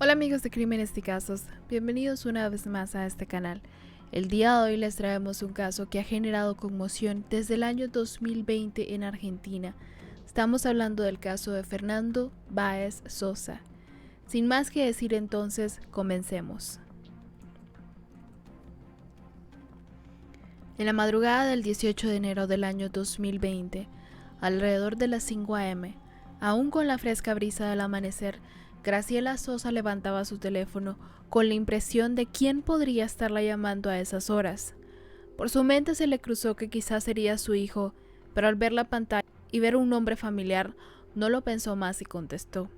Hola amigos de Crímenes y Casos, bienvenidos una vez más a este canal. El día de hoy les traemos un caso que ha generado conmoción desde el año 2020 en Argentina. Estamos hablando del caso de Fernando Báez Sosa. Sin más que decir entonces, comencemos. En la madrugada del 18 de enero del año 2020, alrededor de las 5 a.m., aún con la fresca brisa del amanecer, Graciela Sosa levantaba su teléfono con la impresión de quién podría estarla llamando a esas horas. Por su mente se le cruzó que quizás sería su hijo, pero al ver la pantalla y ver un nombre familiar, no lo pensó más y contestó.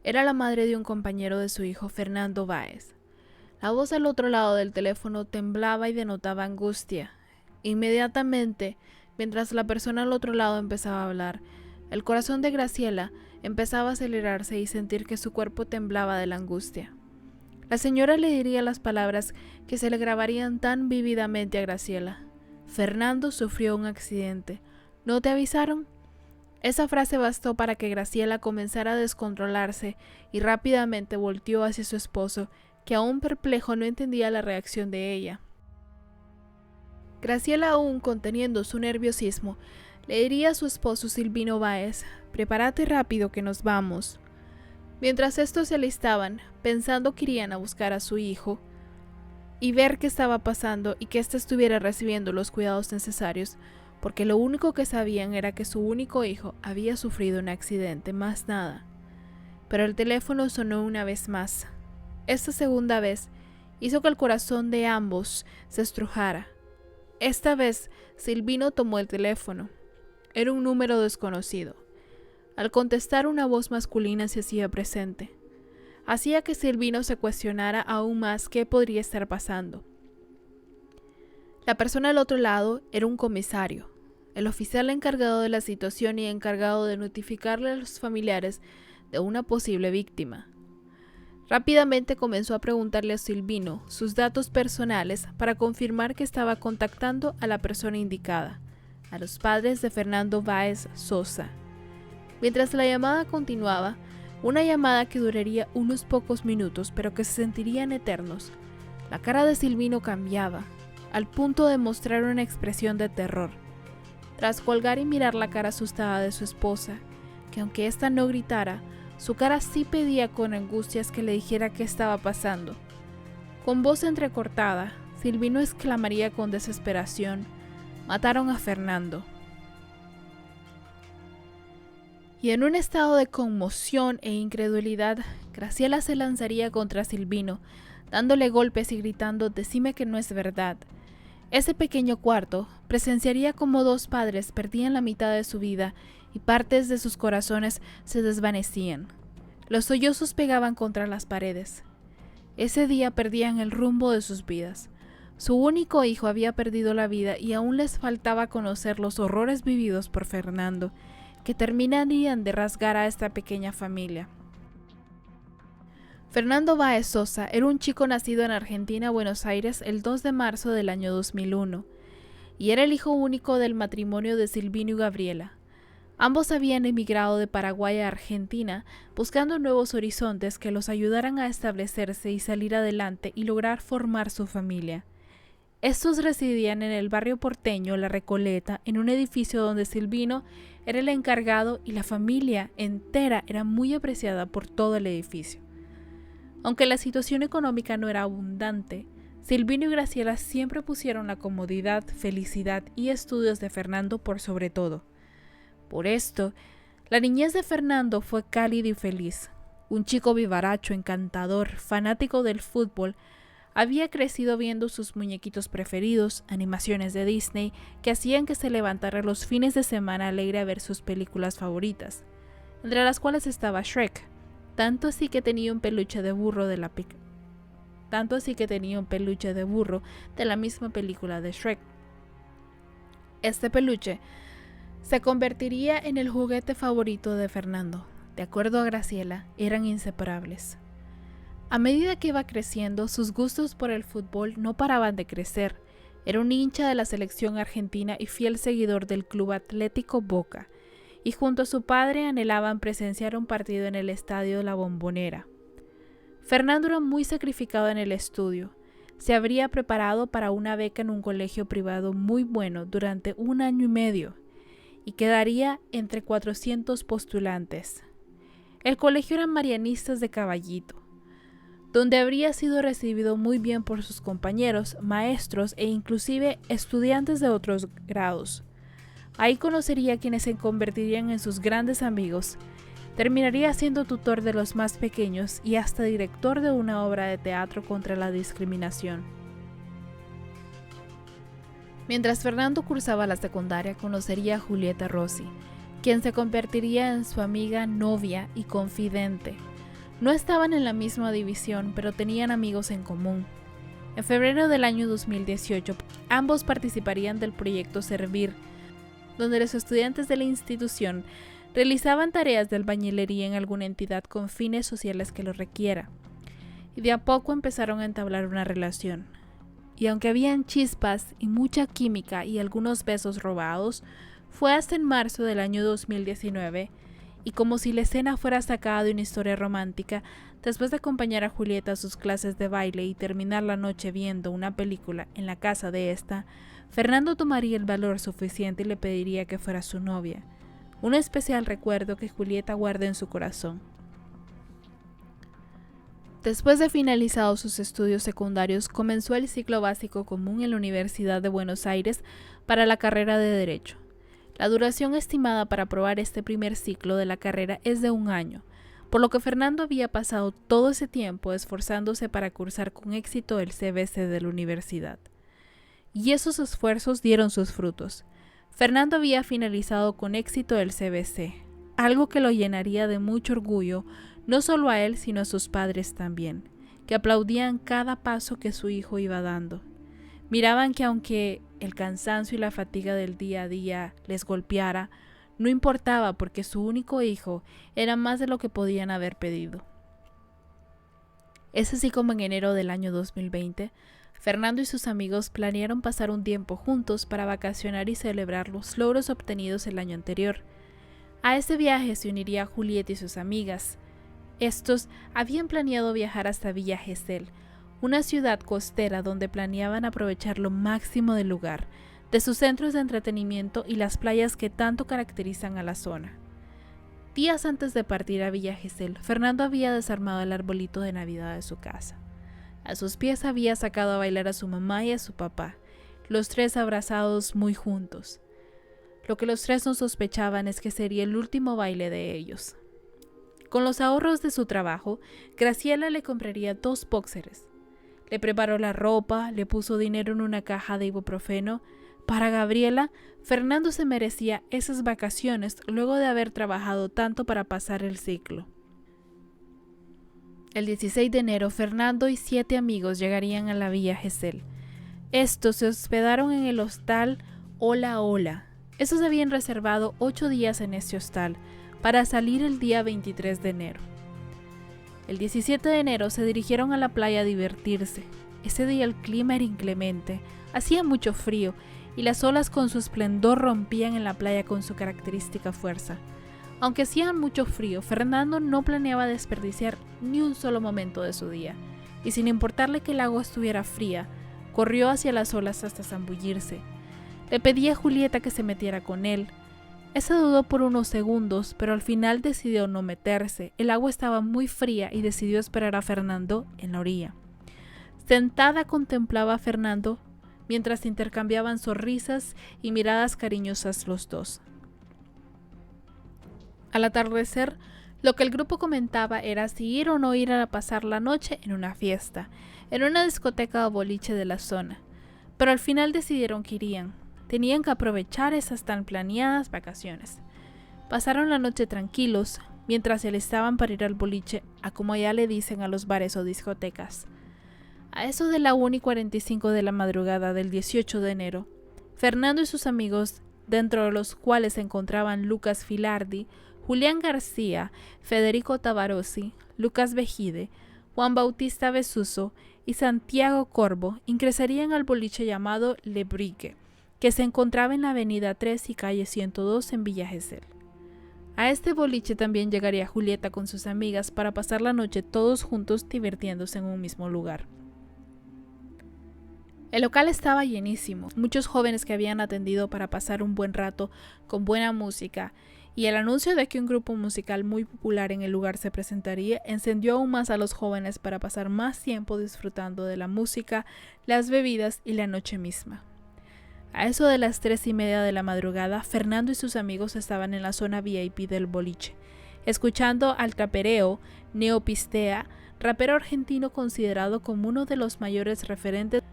Era la madre de un compañero de su hijo, Fernando Báez. La voz al otro lado del teléfono temblaba y denotaba angustia. Inmediatamente, mientras la persona al otro lado empezaba a hablar, el corazón de Graciela empezaba a acelerarse y sentir que su cuerpo temblaba de la angustia. La señora le diría las palabras que se le grabarían tan vívidamente a Graciela. Fernando sufrió un accidente. ¿No te avisaron? Esa frase bastó para que Graciela comenzara a descontrolarse y rápidamente volteó hacia su esposo, que aún perplejo no entendía la reacción de ella. Graciela, aún conteniendo su nerviosismo, le diría a su esposo Silvino Báez: «Prepárate rápido que nos vamos». Mientras estos se alistaban, pensando que irían a buscar a su hijo y ver qué estaba pasando y que éste estuviera recibiendo los cuidados necesarios, porque lo único que sabían era que su único hijo había sufrido un accidente, más nada. Pero el teléfono sonó una vez más. Esta segunda vez hizo que el corazón de ambos se estrujara. Esta vez Silvino tomó el teléfono. Era un número desconocido. Al contestar, una voz masculina se hacía presente. Hacía que Silvino se cuestionara aún más qué podría estar pasando. La persona al otro lado era un comisario, el oficial encargado de la situación y encargado de notificarle a los familiares de una posible víctima. Rápidamente comenzó a preguntarle a Silvino sus datos personales para confirmar que estaba contactando a la persona indicada, a los padres de Fernando Báez Sosa. Mientras la llamada continuaba, una llamada que duraría unos pocos minutos pero que se sentirían eternos, la cara de Silvino cambiaba, al punto de mostrar una expresión de terror. Tras colgar y mirar la cara asustada de su esposa, que aunque ésta no gritara, su cara sí pedía con angustias que le dijera qué estaba pasando. Con voz entrecortada, Silvino exclamaría con desesperación: «Mataron a Fernando». Y en un estado de conmoción e incredulidad, Graciela se lanzaría contra Silvino, dándole golpes y gritando: «Decime que no es verdad». Ese pequeño cuarto presenciaría como dos padres perdían la mitad de su vida y partes de sus corazones se desvanecían. Los sollozos pegaban contra las paredes. Ese día perdían el rumbo de sus vidas. Su único hijo había perdido la vida y aún les faltaba conocer los horrores vividos por Fernando, que terminarían de rasgar a esta pequeña familia. Fernando Báez Sosa era un chico nacido en Argentina, Buenos Aires, el 2 de marzo del año 2001, y era el hijo único del matrimonio de Silvino y Gabriela. Ambos habían emigrado de Paraguay a Argentina, buscando nuevos horizontes que los ayudaran a establecerse y salir adelante y lograr formar su familia. Estos residían en el barrio porteño La Recoleta, en un edificio donde Silvino era el encargado y la familia entera era muy apreciada por todo el edificio. Aunque la situación económica no era abundante, Silvino y Graciela siempre pusieron la comodidad, felicidad y estudios de Fernando por sobre todo. Por esto, la niñez de Fernando fue cálida y feliz. Un chico vivaracho, encantador, fanático del fútbol, había crecido viendo sus muñequitos preferidos, animaciones de Disney, que hacían que se levantara los fines de semana alegre a ver sus películas favoritas, entre las cuales estaba Shrek. Tanto así que tenía un peluche de burro de la misma película de Shrek. Este peluche se convertiría en el juguete favorito de Fernando. De acuerdo a Graciela, eran inseparables. A medida que iba creciendo, sus gustos por el fútbol no paraban de crecer. Era un hincha de la selección argentina y fiel seguidor del Club Atlético Boca, y junto a su padre anhelaban presenciar un partido en el estadio La Bombonera. Fernando era muy sacrificado en el estudio. Se habría preparado para una beca en un colegio privado muy bueno durante 1 año y medio y quedaría entre 400 postulantes. El colegio eran marianistas de Caballito, donde habría sido recibido muy bien por sus compañeros, maestros e inclusive estudiantes de otros grados. Ahí conocería a quienes se convertirían en sus grandes amigos. Terminaría siendo tutor de los más pequeños y hasta director de una obra de teatro contra la discriminación. Mientras Fernando cursaba la secundaria, conocería a Julieta Rossi, quien se convertiría en su amiga, novia y confidente. No estaban en la misma división, pero tenían amigos en común. En febrero del año 2018, ambos participarían del proyecto Servir, donde los estudiantes de la institución realizaban tareas de albañilería en alguna entidad con fines sociales que lo requiera. Y de a poco empezaron a entablar una relación. Y aunque habían chispas y mucha química y algunos besos robados, fue hasta en marzo del año 2019, y como si la escena fuera sacada de una historia romántica, después de acompañar a Julieta a sus clases de baile y terminar la noche viendo una película en la casa de esta, Fernando tomaría el valor suficiente y le pediría que fuera su novia. Un especial recuerdo que Julieta guarda en su corazón. Después de finalizados sus estudios secundarios, comenzó el ciclo básico común en la Universidad de Buenos Aires para la carrera de Derecho. La duración estimada para aprobar este primer ciclo de la carrera es de 1 año, por lo que Fernando había pasado todo ese tiempo esforzándose para cursar con éxito el CBC de la universidad. Y esos esfuerzos dieron sus frutos. Fernando había finalizado con éxito el CBC, algo que lo llenaría de mucho orgullo, no solo a él sino a sus padres también, que aplaudían cada paso que su hijo iba dando. Miraban que aunque el cansancio y la fatiga del día a día les golpeara, no importaba porque su único hijo era más de lo que podían haber pedido. Es así como en enero del año 2020, Fernando y sus amigos planearon pasar un tiempo juntos para vacacionar y celebrar los logros obtenidos el año anterior. A ese viaje se uniría Julieta y sus amigas. Estos habían planeado viajar hasta Villa Gesell, una ciudad costera donde planeaban aprovechar lo máximo del lugar, de sus centros de entretenimiento y las playas que tanto caracterizan a la zona. Días antes de partir a Villa Gesell, Fernando había desarmado el arbolito de Navidad de su casa. A sus pies había sacado a bailar a su mamá y a su papá, los tres abrazados muy juntos. Lo que los tres no sospechaban es que sería el último baile de ellos. Con los ahorros de su trabajo, Graciela le compraría 2 boxers. Le preparó la ropa, le puso dinero en una caja de ibuprofeno. Para Gabriela, Fernando se merecía esas vacaciones luego de haber trabajado tanto para pasar el ciclo. El 16 de enero, Fernando y 7 amigos llegarían a la Villa Gesell. Estos se hospedaron en el hostal Hola Hola. Estos habían reservado 8 días en este hostal para salir el día 23 de enero. El 17 de enero se dirigieron a la playa a divertirse. Ese día el clima era inclemente, hacía mucho frío y las olas con su esplendor rompían en la playa con su característica fuerza. Aunque hacía mucho frío, Fernando no planeaba desperdiciar ni un solo momento de su día, y sin importarle que el agua estuviera fría, corrió hacia las olas hasta zambullirse. Le pedía a Julieta que se metiera con él. Esa dudó por unos segundos, pero al final decidió no meterse. El agua estaba muy fría y decidió esperar a Fernando en la orilla. Sentada contemplaba a Fernando mientras intercambiaban sonrisas y miradas cariñosas los dos. Al atardecer, lo que el grupo comentaba era si ir o no ir a pasar la noche en una fiesta, en una discoteca o boliche de la zona, pero al final decidieron que irían. Tenían que aprovechar esas tan planeadas vacaciones. Pasaron la noche tranquilos, mientras se alistaban para ir al boliche, a como ya le dicen a los bares o discotecas. A eso de la 1:45 de la madrugada del 18 de enero, Fernando y sus amigos, dentro de los cuales se encontraban Lucas Filardi, Julián García, Federico Tabarossi, Lucas Vejide, Juan Bautista Besuso y Santiago Corvo, ingresarían al boliche llamado Le Brique, que se encontraba en la avenida 3 y calle 102 en Villa Gesell. A este boliche también llegaría Julieta con sus amigas para pasar la noche todos juntos divirtiéndose en un mismo lugar. El local estaba llenísimo, muchos jóvenes que habían atendido para pasar un buen rato con buena música, y el anuncio de que un grupo musical muy popular en el lugar se presentaría encendió aún más a los jóvenes para pasar más tiempo disfrutando de la música, las bebidas y la noche misma. A eso de las 3:30 de la madrugada, Fernando y sus amigos estaban en la zona VIP del boliche, escuchando al trapereo Neopistea, rapero argentino considerado como uno de los mayores referentes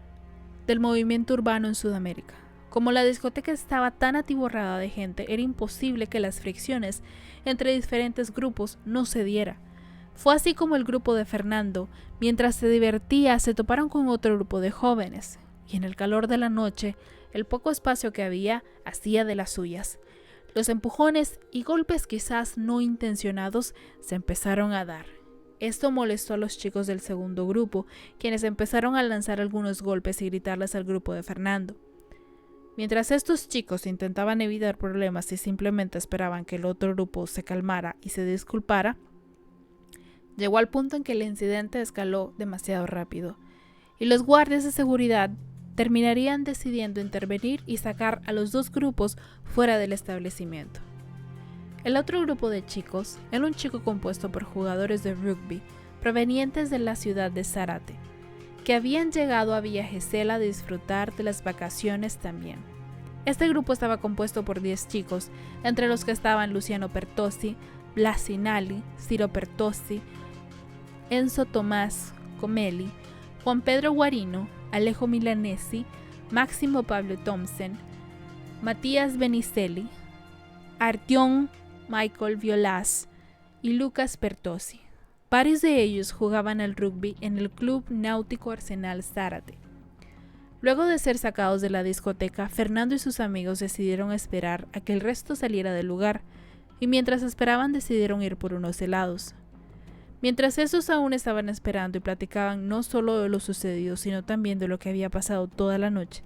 del movimiento urbano en Sudamérica. Como la discoteca estaba tan atiborrada de gente, era imposible que las fricciones entre diferentes grupos no se diera. Fue así como el grupo de Fernando, mientras se divertía, se toparon con otro grupo de jóvenes, y en el calor de la noche, el poco espacio que había hacía de las suyas. Los empujones y golpes quizás no intencionados se empezaron a dar. Esto molestó a los chicos del segundo grupo, quienes empezaron a lanzar algunos golpes y gritarles al grupo de Fernando. Mientras estos chicos intentaban evitar problemas y simplemente esperaban que el otro grupo se calmara y se disculpara, llegó al punto en que el incidente escaló demasiado rápido, y los guardias de seguridad terminarían decidiendo intervenir y sacar a los dos grupos fuera del establecimiento. El otro grupo de chicos era un chico compuesto por jugadores de rugby provenientes de la ciudad de Zárate, que habían llegado a Villa Gesell a disfrutar de las vacaciones también. Este grupo estaba compuesto por 10 chicos, entre los que estaban Luciano Pertossi, Blasinali, Ciro Pertossi, Enzo Tomás Comelli, Juan Pedro Guarino, Alejo Milanesi, Máximo Pablo Thompson, Matías Benicelli, Artyom Michael Violas y Lucas Pertossi. Varios de ellos jugaban al rugby en el Club Náutico Arsenal Zárate. Luego de ser sacados de la discoteca, Fernando y sus amigos decidieron esperar a que el resto saliera del lugar, y mientras esperaban decidieron ir por unos helados. Mientras estos aún estaban esperando y platicaban no solo de lo sucedido, sino también de lo que había pasado toda la noche.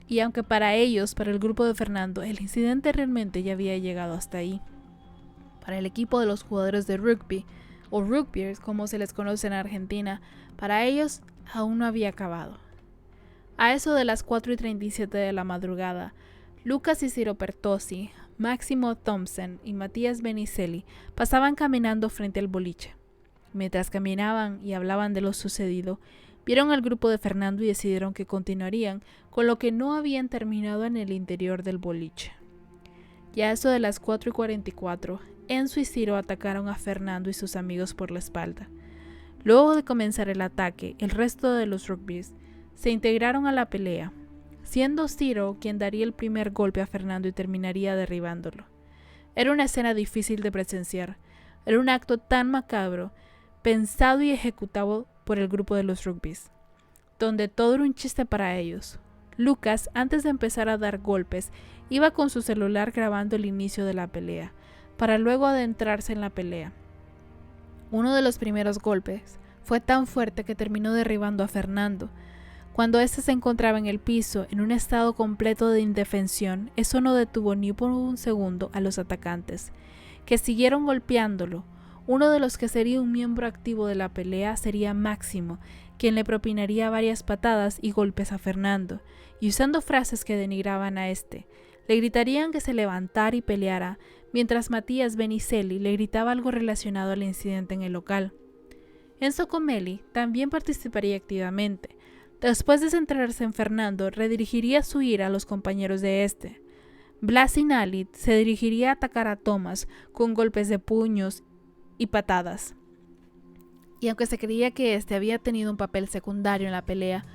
Y aunque para ellos, para el grupo de Fernando, el incidente realmente ya había llegado hasta ahí, para el equipo de los jugadores de rugby, o rugbyers como se les conoce en Argentina, para ellos aún no había acabado. A eso de las 4:37 de la madrugada, Lucas y Ciro Pertossi, Máximo Thompson y Matías Benicelli pasaban caminando frente al boliche. Mientras caminaban y hablaban de lo sucedido, vieron al grupo de Fernando y decidieron que continuarían con lo que no habían terminado en el interior del boliche. Ya a eso de las 4:44, Enzo y Ciro atacaron a Fernando y sus amigos por la espalda. Luego de comenzar el ataque, el resto de los rugbyers se integraron a la pelea, siendo Ciro quien daría el primer golpe a Fernando y terminaría derribándolo. Era una escena difícil de presenciar, era un acto tan macabro, pensado y ejecutado por el grupo de los rugbyers, donde todo era un chiste para ellos. Lucas, antes de empezar a dar golpes, iba con su celular grabando el inicio de la pelea, para luego adentrarse en la pelea. Uno de los primeros golpes fue tan fuerte que terminó derribando a Fernando. Cuando éste se encontraba en el piso, en un estado completo de indefensión, eso no detuvo ni por un segundo a los atacantes, que siguieron golpeándolo. Uno de los que sería un miembro activo de la pelea sería Máximo, quien le propinaría varias patadas y golpes a Fernando, y usando frases que denigraban a este, le gritarían que se levantara y peleara, mientras Matías Benicelli le gritaba algo relacionado al incidente en el local. Enzo Comelli también participaría activamente. Después de centrarse en Fernando, redirigiría su ira a los compañeros de este. Blasinali se dirigiría a atacar a Thomas con golpes de puños y patadas. Y aunque se creía que este había tenido un papel secundario en la pelea,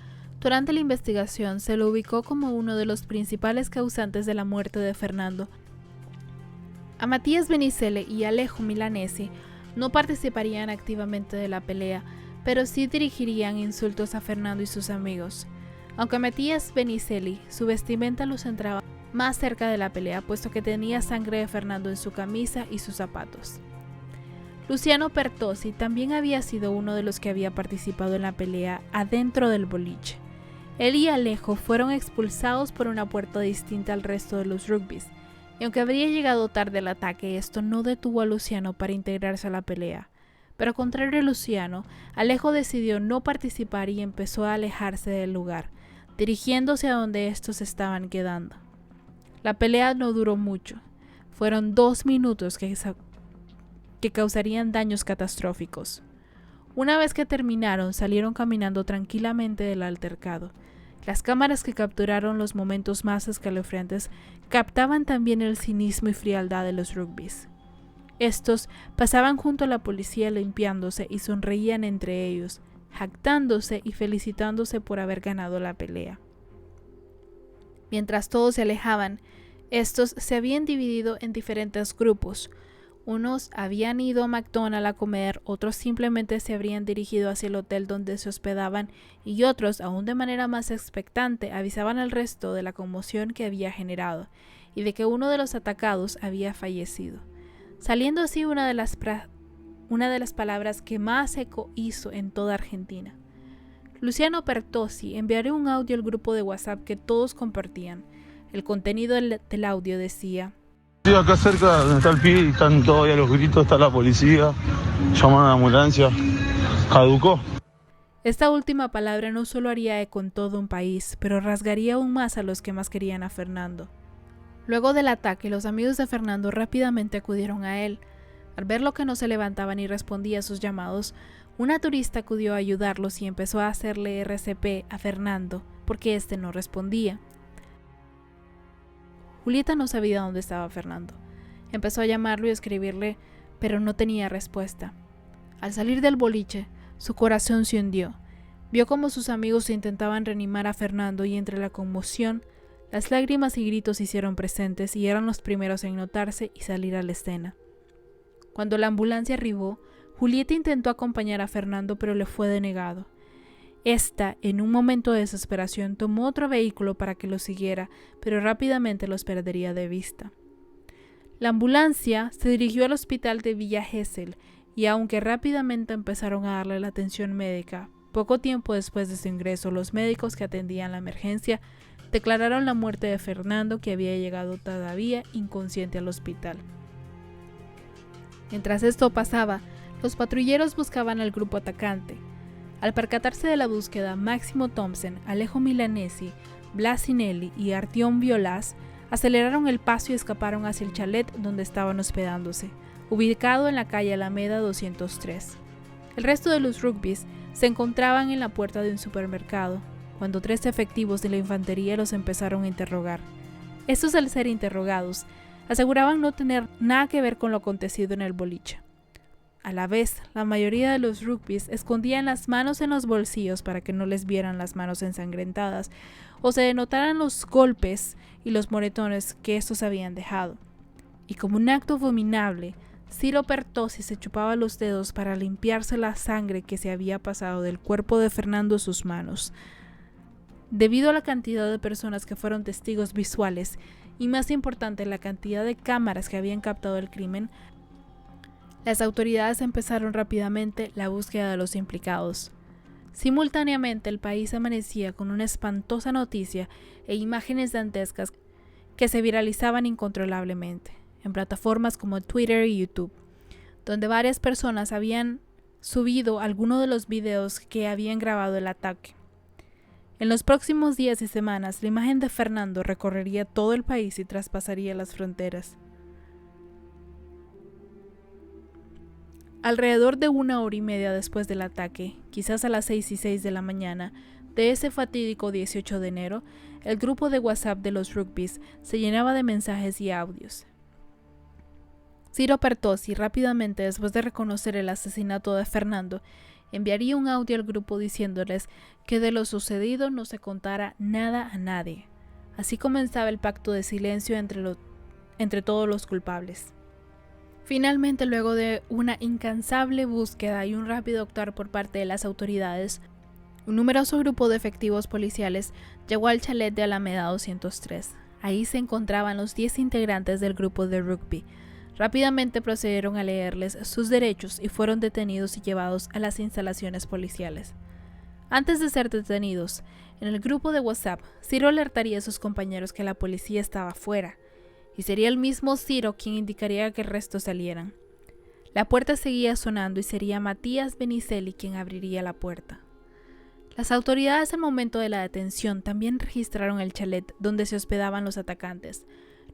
durante la investigación se lo ubicó como uno de los principales causantes de la muerte de Fernando. A Matías Benicelli y Alejo Milanesi no participarían activamente de la pelea, pero sí dirigirían insultos a Fernando y sus amigos. Aunque Matías Benicelli, su vestimenta lo centraba más cerca de la pelea, puesto que tenía sangre de Fernando en su camisa y sus zapatos. Luciano Pertossi también había sido uno de los que había participado en la pelea adentro del boliche. Él y Alejo fueron expulsados por una puerta distinta al resto de los rugbyers, Y aunque habría llegado tarde el ataque, esto no detuvo a Luciano para integrarse a la pelea. Pero contrario a Luciano, Alejo decidió no participar y empezó a alejarse del lugar, dirigiéndose a donde estos estaban quedando. La pelea no duró mucho. Fueron 2 minutos que causarían daños catastróficos. Una vez que terminaron, salieron caminando tranquilamente del altercado. Las cámaras que capturaron los momentos más escalofriantes captaban también el cinismo y frialdad de los rugbyes. Estos pasaban junto a la policía limpiándose y sonreían entre ellos, jactándose y felicitándose por haber ganado la pelea. Mientras todos se alejaban, estos se habían dividido en diferentes grupos. Unos habían ido a McDonald's a comer, otros simplemente se habrían dirigido hacia el hotel donde se hospedaban y otros, aún de manera más expectante, avisaban al resto de la conmoción que había generado y de que uno de los atacados había fallecido, saliendo así una de las palabras que más eco hizo en toda Argentina. Luciano Pertossi enviaría un audio al grupo de WhatsApp que todos compartían. El contenido del audio decía: Sí, acá cerca donde está el pibe y están todavía los gritos, está la policía, llaman a la ambulancia, caducó. Esta última palabra no solo haría eco en todo un país, pero rasgaría aún más a los que más querían a Fernando. Luego del ataque, los amigos de Fernando rápidamente acudieron a él. Al ver lo que no se levantaba ni respondía a sus llamados, una turista acudió a ayudarlos y empezó a hacerle RCP a Fernando, porque éste no respondía. Julieta no sabía dónde estaba Fernando. Empezó a llamarlo y a escribirle, pero no tenía respuesta. Al salir del boliche, su corazón se hundió. Vio cómo sus amigos intentaban reanimar a Fernando y entre la conmoción, las lágrimas y gritos se hicieron presentes y eran los primeros en notarse y salir a la escena. Cuando la ambulancia arribó, Julieta intentó acompañar a Fernando, pero le fue denegado. Esta, en un momento de desesperación, tomó otro vehículo para que lo siguiera, pero rápidamente los perdería de vista. La ambulancia se dirigió al hospital de Villa Gesell y aunque rápidamente empezaron a darle la atención médica, poco tiempo después de su ingreso, los médicos que atendían la emergencia declararon la muerte de Fernando, que había llegado todavía inconsciente al hospital. Mientras esto pasaba, los patrulleros buscaban al grupo atacante. Al percatarse de la búsqueda, Máximo Thompson, Alejo Milanesi, Blas Sinelli y Artyom Violas aceleraron el paso y escaparon hacia el chalet donde estaban hospedándose, ubicado en la calle Alameda 203. El resto de los rugbyes se encontraban en la puerta de un supermercado, cuando 3 efectivos de la infantería los empezaron a interrogar. Estos, al ser interrogados, aseguraban no tener nada que ver con lo acontecido en el boliche. A la vez, la mayoría de los rugbyes escondían las manos en los bolsillos para que no les vieran las manos ensangrentadas o se denotaran los golpes y los moretones que estos habían dejado. Y como un acto abominable, Ciro Pertossi se chupaba los dedos para limpiarse la sangre que se había pasado del cuerpo de Fernando a sus manos. Debido a la cantidad de personas que fueron testigos visuales y, más importante, la cantidad de cámaras que habían captado el crimen, las autoridades empezaron rápidamente la búsqueda de los implicados. Simultáneamente, el país amanecía con una espantosa noticia e imágenes dantescas que se viralizaban incontrolablemente en plataformas como Twitter y YouTube, donde varias personas habían subido algunos de los videos que habían grabado el ataque. En los próximos días y semanas, la imagen de Fernando recorrería todo el país y traspasaría las fronteras. Alrededor de 1 hora y media después del ataque, quizás a las 6:06 de la mañana, de ese fatídico 18 de enero, el grupo de WhatsApp de los rugbyes se llenaba de mensajes y audios. Ciro Pertossi, rápidamente después de reconocer el asesinato de Fernando, enviaría un audio al grupo diciéndoles que de lo sucedido no se contara nada a nadie. Así comenzaba el pacto de silencio entre todos los culpables. Finalmente, luego de una incansable búsqueda y un rápido actuar por parte de las autoridades, un numeroso grupo de efectivos policiales llegó al chalet de Alameda 203. Ahí se encontraban los 10 integrantes del grupo de rugby. Rápidamente procedieron a leerles sus derechos y fueron detenidos y llevados a las instalaciones policiales. Antes de ser detenidos, en el grupo de WhatsApp, Ciro alertaría a sus compañeros que la policía estaba fuera y sería el mismo Ciro quien indicaría que el resto salieran. La puerta seguía sonando y sería Matías Benicelli quien abriría la puerta. Las autoridades al momento de la detención también registraron el chalet donde se hospedaban los atacantes,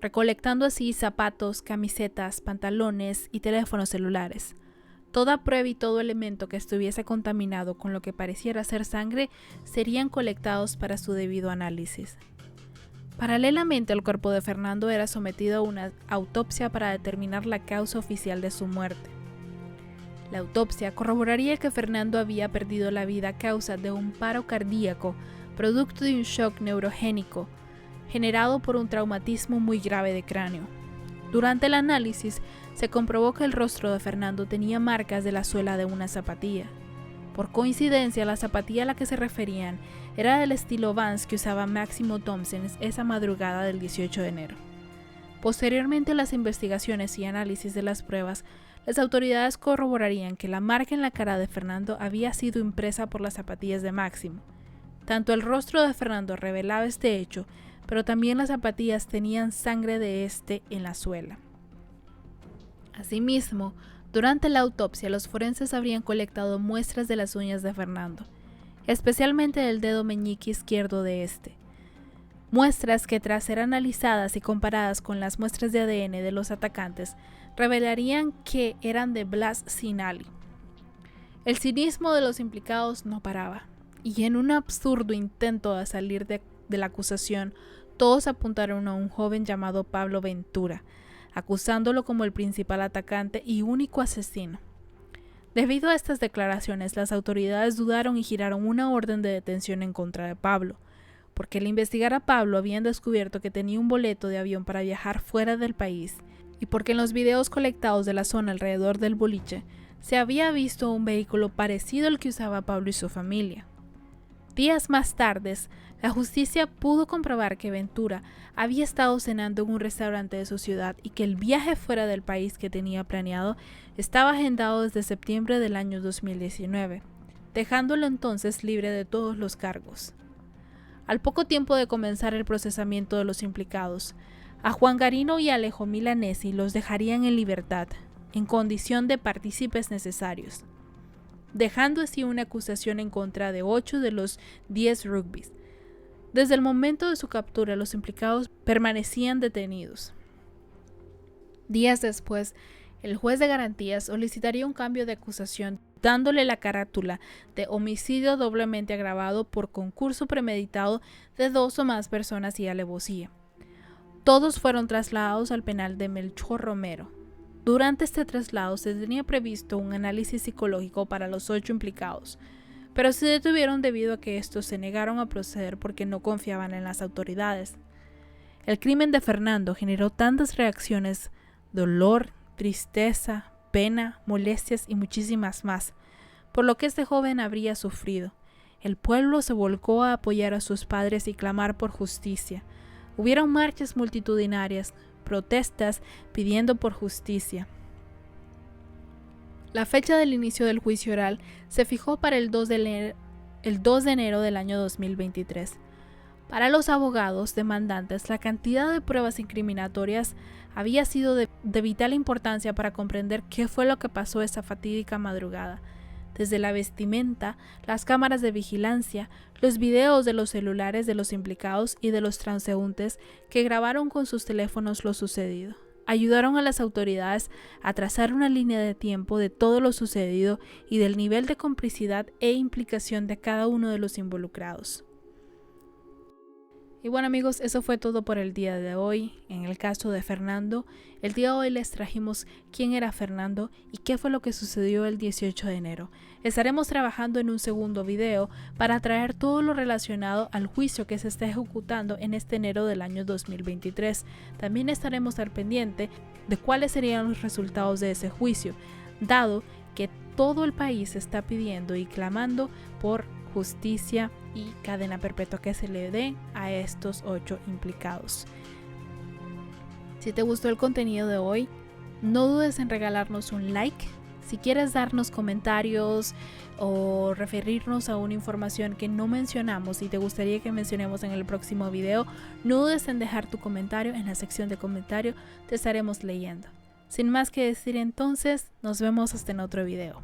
recolectando así zapatos, camisetas, pantalones y teléfonos celulares. Toda prueba y todo elemento que estuviese contaminado con lo que pareciera ser sangre serían colectados para su debido análisis. Paralelamente, el cuerpo de Fernando era sometido a una autopsia para determinar la causa oficial de su muerte. La autopsia corroboraría que Fernando había perdido la vida a causa de un paro cardíaco, producto de un shock neurogénico, generado por un traumatismo muy grave de cráneo. Durante el análisis, se comprobó que el rostro de Fernando tenía marcas de la suela de una zapatilla. Por coincidencia, la zapatilla a la que se referían era del estilo Vans que usaba Máximo Thompson esa madrugada del 18 de enero. Posteriormente a las investigaciones y análisis de las pruebas, las autoridades corroborarían que la marca en la cara de Fernando había sido impresa por las zapatillas de Máximo. Tanto el rostro de Fernando revelaba este hecho, pero también las zapatillas tenían sangre de este en la suela. Asimismo, durante la autopsia, los forenses habrían colectado muestras de las uñas de Fernando, especialmente del dedo meñique izquierdo de este. Muestras que, tras ser analizadas y comparadas con las muestras de ADN de los atacantes, revelarían que eran de Blas Sinali. El cinismo de los implicados no paraba, y en un absurdo intento de salir de la acusación, todos apuntaron a un joven llamado Pablo Ventura, acusándolo como el principal atacante y único asesino. Debido a estas declaraciones, las autoridades dudaron y giraron una orden de detención en contra de Pablo, porque al investigar a Pablo habían descubierto que tenía un boleto de avión para viajar fuera del país y porque en los videos colectados de la zona alrededor del boliche se había visto un vehículo parecido al que usaba Pablo y su familia. Días más tarde, la justicia pudo comprobar que Ventura había estado cenando en un restaurante de su ciudad y que el viaje fuera del país que tenía planeado estaba agendado desde septiembre del año 2019, dejándolo entonces libre de todos los cargos. Al poco tiempo de comenzar el procesamiento de los implicados, a Juan Garino y Alejo Milanesi los dejarían en libertad, en condición de partícipes necesarios, dejando así una acusación en contra de 8 de los 10 rugbys. Desde el momento de su captura, los implicados permanecían detenidos. Días después, el juez de garantías solicitaría un cambio de acusación, dándole la carátula de homicidio doblemente agravado por concurso premeditado de 2 o más personas y alevosía. Todos fueron trasladados al penal de Melchor Romero. Durante este traslado se tenía previsto un análisis psicológico para los 8 implicados, pero se detuvieron debido a que estos se negaron a proceder porque no confiaban en las autoridades. El crimen de Fernando generó tantas reacciones: dolor, tristeza, pena, molestias y muchísimas más, por lo que este joven habría sufrido. El pueblo se volcó a apoyar a sus padres y clamar por justicia. Hubieron marchas multitudinarias, protestas pidiendo por justicia. La fecha del inicio del juicio oral se fijó para el 2 de enero del año 2023. Para los abogados demandantes, la cantidad de pruebas incriminatorias había sido de vital importancia para comprender qué fue lo que pasó esa fatídica madrugada. Desde la vestimenta, las cámaras de vigilancia, los videos de los celulares de los implicados y de los transeúntes que grabaron con sus teléfonos lo sucedido, ayudaron a las autoridades a trazar una línea de tiempo de todo lo sucedido y del nivel de complicidad e implicación de cada uno de los involucrados. Y bueno amigos, eso fue todo por el día de hoy. En el caso de Fernando, el día de hoy les trajimos quién era Fernando y qué fue lo que sucedió el 18 de enero. Estaremos trabajando en un segundo video para traer todo lo relacionado al juicio que se está ejecutando en este enero del año 2023. También estaremos al pendiente de cuáles serían los resultados de ese juicio, dado que todo el país está pidiendo y clamando por justicia y cadena perpetua que se le dé a estos 8 implicados. Si te gustó el contenido de hoy, no dudes en regalarnos un like, Si quieres darnos comentarios o referirnos a una información que no mencionamos y te gustaría que mencionemos en el próximo video, no dudes en dejar tu comentario en la sección de comentarios, te estaremos leyendo. Sin más que decir entonces, nos vemos hasta en otro video.